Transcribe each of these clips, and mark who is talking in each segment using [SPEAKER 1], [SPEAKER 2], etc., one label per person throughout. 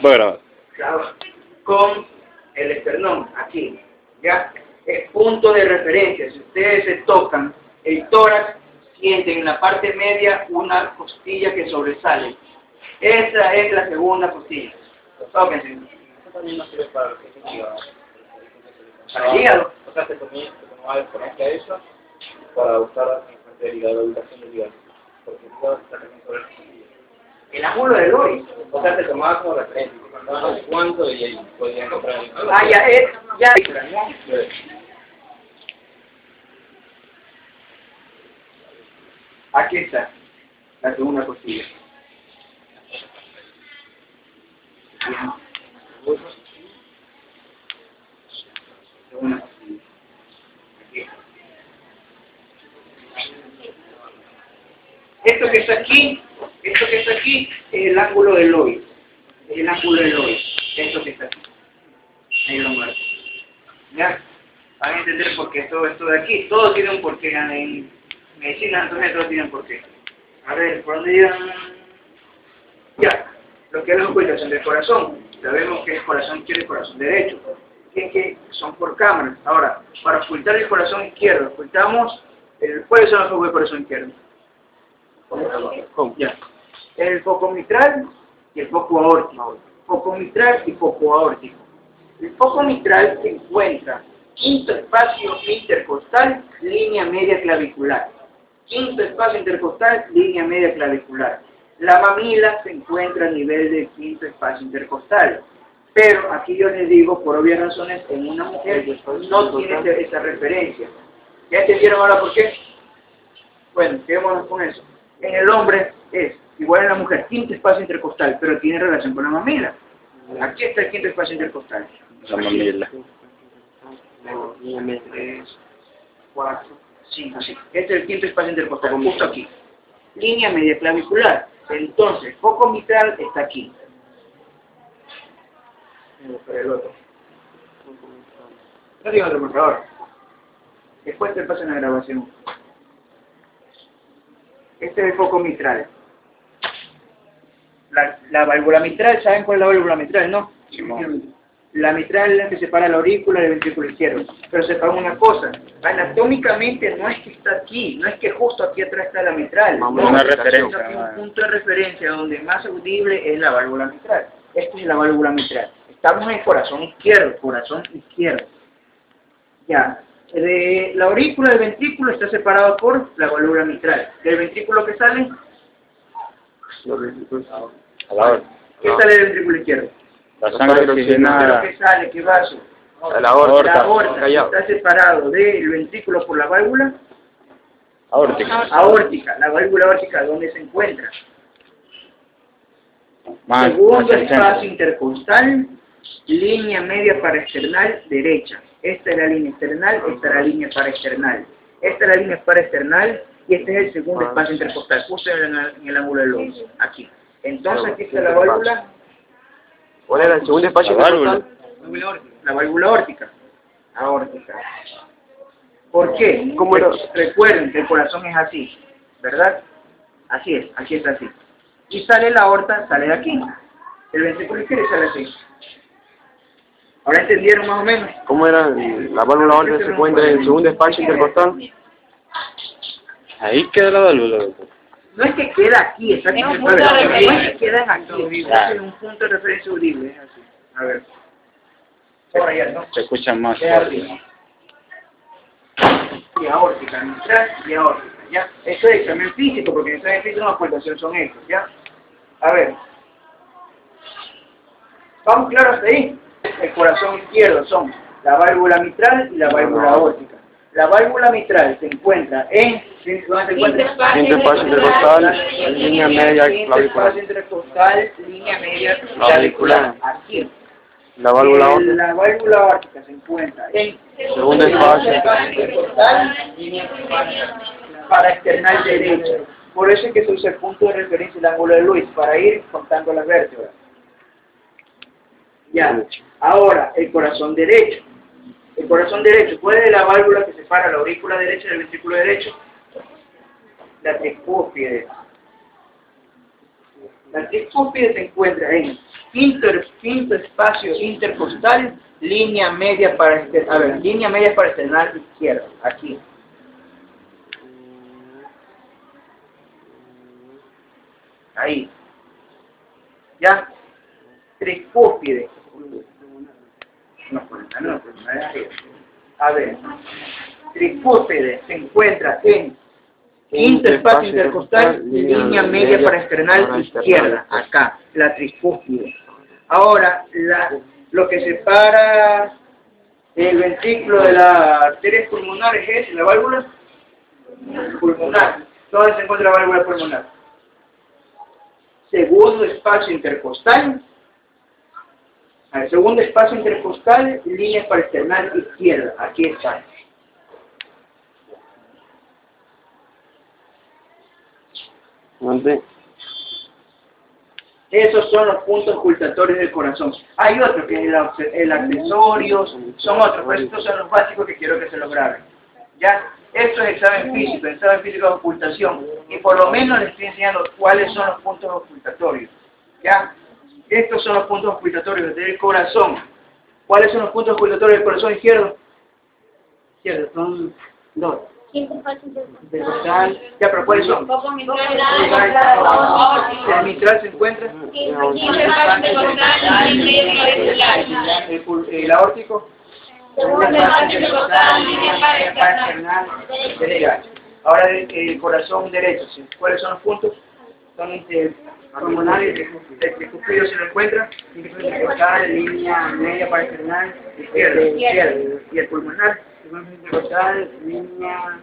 [SPEAKER 1] Voy a grabar.
[SPEAKER 2] Claro, con el esternón, aquí, ¿ya? Es punto de referencia. Si ustedes se tocan el tórax, sienten en la parte media una costilla que sobresale. Esa es la segunda costilla. Tóquense.
[SPEAKER 3] Eso también nos sirve para lo que es el hígado.
[SPEAKER 2] Para el hígado.
[SPEAKER 3] O sea, se tomaba diferencia a eso para usar en parte del hígado, la ubicación del hígado. Porque el hígado está también sobre la costilla.
[SPEAKER 2] El ángulo del hoy.
[SPEAKER 3] O sea, se tomaba como referencia. No sé cuánto y ahí podían encontrar el
[SPEAKER 2] Ah, ya es, ya. Aquí está, la segunda costilla. Segunda costilla. Aquí. Esto que está aquí es el ángulo del hoy. Es el ángulo del hoy. Esto que está aquí. Ahí lo muerto. ¿Ya? Van a entender por qué todo esto de aquí. Todo tiene un porqué. En medicina, entonces todo tiene un porqué. A ver, ¿por dónde iban? Ya. Lo que es la ocultación del corazón. Sabemos que el corazón izquierdo y el corazón derecho. Que son por cámaras. Ahora, para ocultar el corazón izquierdo, ocultamos. ¿Cuáles son los focos del corazón izquierdo? Ya. El foco mitral y el foco aórtico. Foco mitral y foco aórtico. El foco mitral se encuentra quinto espacio intercostal, línea media clavicular. Quinto espacio intercostal, línea media clavicular. La mamila se encuentra a nivel del quinto espacio intercostal. Pero aquí yo les digo, por obvias razones, en una mujer no tiene esa referencia. ¿Ya entendieron ahora por qué? Bueno, quedémonos con eso. En el hombre es igual en la mujer, quinto espacio intercostal, pero tiene relación con la mamila. Aquí está el quinto espacio intercostal.
[SPEAKER 1] La mamila.
[SPEAKER 2] 3, 4, 5, sí. Este es el quinto espacio intercostal, justo aquí. Línea media clavicular. Entonces, foco mitral está aquí. El otro. No digo otro, por favor. Después te pasan la grabación. Este es el foco mitral. La válvula mitral, ¿saben cuál es la válvula mitral, no?
[SPEAKER 1] Sí, no.
[SPEAKER 2] La mitral es la que separa la aurícula del ventrículo izquierdo. Pero separa una cosa, anatómicamente no es que está aquí, no es que justo aquí atrás está la mitral. No,
[SPEAKER 1] una referencia.
[SPEAKER 2] Aquí un punto de referencia donde más audible es la válvula mitral. Esta es la válvula mitral. Estamos en el corazón izquierdo, Ya. De la aurícula del ventrículo está separado por la válvula mitral. Del ventrículo que sale, ¿qué sale del ventrículo izquierdo?
[SPEAKER 1] La sangre oxigenada.
[SPEAKER 2] ¿Qué sale? ¿Qué vaso?
[SPEAKER 1] La aorta.
[SPEAKER 2] La aorta está separado del ventrículo por la válvula
[SPEAKER 1] Aórtica.
[SPEAKER 2] La válvula aórtica, ¿dónde se encuentra?
[SPEAKER 1] Segundo
[SPEAKER 2] Segundo espacio intercostal, línea media paraesternal derecha. Esta es la línea external, esta es la línea paraesternal. Esta es la línea paraesternal y este es el segundo espacio intercostal, justo en el ángulo del lobo, aquí. Entonces aquí está la válvula.
[SPEAKER 3] ¿Cuál era el segundo espacio intercostal?
[SPEAKER 2] La válvula aórtica. Aórtica. ¿Por qué?
[SPEAKER 3] ¿Cómo era?
[SPEAKER 2] Recuerden que el corazón es así, ¿verdad? Así es, aquí está así. Y sale la aorta, sale de aquí. El ventrículo izquierdo sale así. ¿Ahora entendieron más o menos?
[SPEAKER 3] ¿Cómo era? La válvula aórtica se encuentra en el segundo espacio intercostal.
[SPEAKER 1] Ahí queda la válvula, doctor.
[SPEAKER 2] No es que queda aquí, exactamente. No es que quedan aquí. Es un punto de referencia audible. Es así. A ver. Ahora ya, ¿no?
[SPEAKER 1] Se escuchan más.
[SPEAKER 2] Y aórtica, mitral y aórtica, ¿ya? Eso es examen físico, porque en examen físico la ocultación son estos, ¿ya? A ver. ¿Vamos claros hasta ahí? El corazón izquierdo son la válvula mitral y la válvula aórtica. La válvula mitral se encuentra en... ¿Dónde se encuentra?
[SPEAKER 3] Quinto espacio intercostal, línea media clavicular.
[SPEAKER 2] Espacio intercostal, línea media clavicular. Aquí.
[SPEAKER 3] La válvula aórtica.
[SPEAKER 2] La válvula aórtica se encuentra en
[SPEAKER 3] Segundo espacio
[SPEAKER 2] intercostal, línea paraesternal derecha. Por eso es que se usa el punto de referencia el ángulo de Lewis para ir contando las vértebras. Ya. Ahora, el corazón derecho. El corazón derecho, ¿cuál es la válvula que separa la aurícula derecha del ventrículo derecho? La tricúspide. La tricúspide se encuentra en quinto espacio intercostal, línea media parasternal izquierda, aquí. Ahí. ¿Ya? Tricúspide. A ver. Tricúspide se encuentra en quinto espacio intercostal, línea media parasternal izquierda, acá, la tricúspide. Ahora, lo que separa el ventrículo de las arterias pulmonares es la válvula pulmonar. ¿Dónde se encuentra la válvula pulmonar? Segundo espacio intercostal. Al segundo espacio intercostal, línea parasternal izquierda, aquí está.
[SPEAKER 1] ¿Dónde?
[SPEAKER 2] Esos son los puntos ocultatorios del corazón. Hay otro que es el accesorio, son otros, pero estos son los básicos que quiero que se los graben. ¿Ya? Esto es examen físico de ocultación, y por lo menos les estoy enseñando cuáles son los puntos ocultatorios. ¿Ya? Estos son los puntos ocultatorios del corazón. ¿Cuáles son los puntos ocultatorios del corazón izquierdo? Izquierdo, son dos. Intercostal. Ya, pero ¿cuáles son? El mitral se encuentra. El aórtico. Ahora el corazón derecho. ¿Cuáles son los puntos? Son pulmonares, el tricúspide se lo encuentra, intercostal, línea media parasternal izquierda. Y el pulmonar, intercostal, línea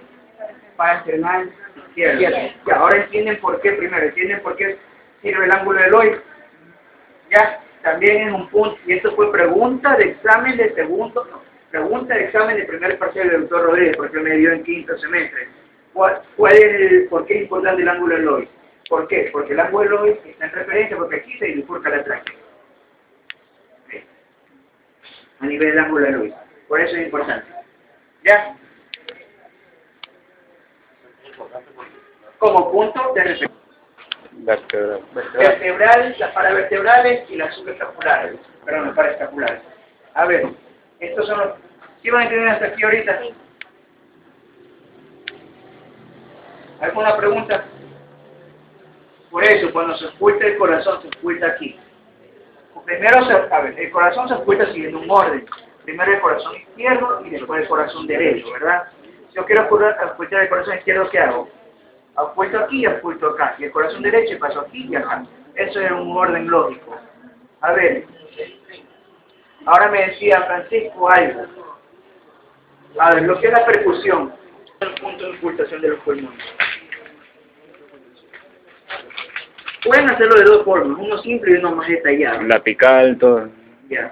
[SPEAKER 2] parasternal izquierda. Ya, ahora entienden por qué primero, entienden por qué sirve el ángulo del hoy. Ya, también es un punto, y esto fue pregunta de examen de pregunta de examen de primer parcial del doctor Rodríguez, porque me dio en quinto semestre. ¿Por qué es importante el ángulo del hoy? ¿Por qué? Porque el ángulo del hoy está en referencia, porque aquí se bifurca la tráquea. A nivel del ángulo del hoy. Por eso es importante. ¿Ya? Como punto de referencia. Vertebral, las paravertebrales y las subescapulares. Perdón, las paraescapulares. A ver, estos son los... ¿Sí van a entender hasta aquí ahorita? ¿Alguna pregunta? Por eso, cuando se oculta el corazón, se oculta aquí. Primero, el corazón se oculta siguiendo un orden. Primero el corazón izquierdo y después el corazón derecho, ¿verdad? Si yo quiero ocultar el corazón izquierdo, ¿qué hago? Oculto aquí y oculto acá. Y el corazón derecho paso aquí y acá. Eso es un orden lógico. A ver, ahora me decía Francisco algo. A ver, lo que es la percusión. El punto de ocultación de los pulmones. Pueden hacerlo de dos formas, uno simple y uno más detallado.
[SPEAKER 1] La apical, todo.
[SPEAKER 2] Ya.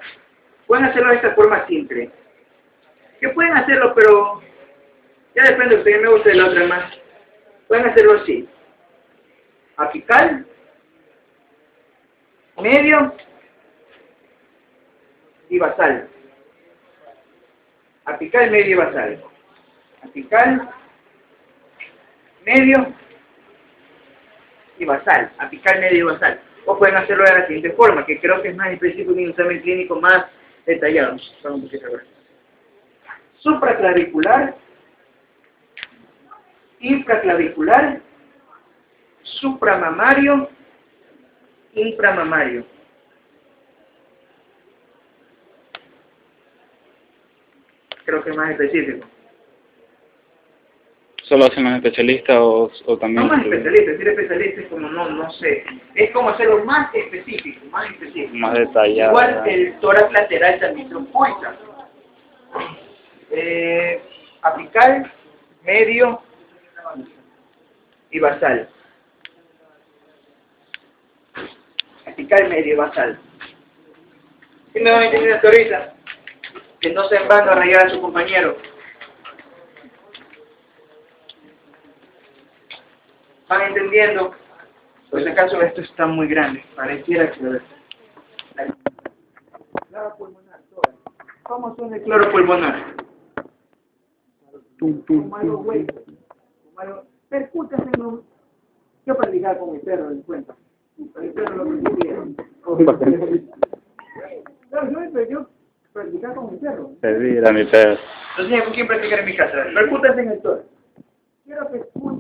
[SPEAKER 2] Pueden hacerlo de esta forma simple. Que pueden hacerlo, pero ya depende de ustedes, me gusta de la otra más. Pueden hacerlo así. Apical, medio y basal. Apical, medio y basal. Apical, medio y basal, apical, medio y basal. O pueden hacerlo de la siguiente forma, que creo que es más específico y un examen clínico más detallado. Supraclavicular, infraclavicular, supramamario, inframamario. Creo que es más específico.
[SPEAKER 1] ¿Solo hacen los especialistas o también?
[SPEAKER 2] No más especialista, decir especialista es como no sé. Es como hacerlo más específico, más específico.
[SPEAKER 1] Más detallado.
[SPEAKER 2] Igual el tórax lateral también se oculta. Apical, medio y basal. Apical, medio y basal. ¿Sí me van a entender hasta ahorita? Que no se en vano a rayar a su compañero. ¿Van entendiendo? Por si acaso esto está muy grande, pareciera que lo ves. Cloro pulmonar, ¿cómo suena el cloro pulmonar? Como algo hueco, como algo... Percútaselo. Yo practicaba con mi perro, les cuento. El perro lo permitía. No, yo practicaba con mi perro.
[SPEAKER 1] Te mira mi perro.
[SPEAKER 2] Entonces, ¿con quién practicar en mi casa? Percútase en el toro. Quiero que escuche.